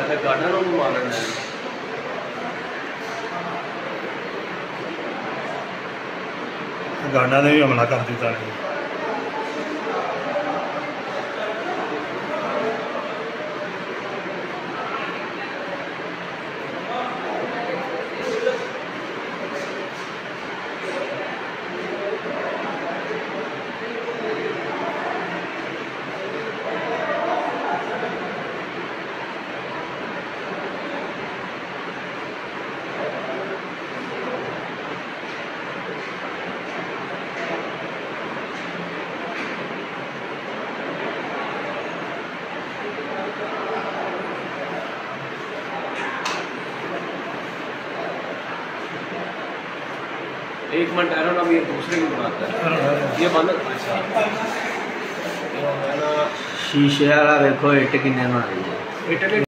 अपने गार्डन को मारना है। गार्डन ने भी हमला कर दिता है। एक मिनट ठहरो ना, ये दूसरे की बात है। ये बंद शीशे वाला देखो इट किन्ने मारी है।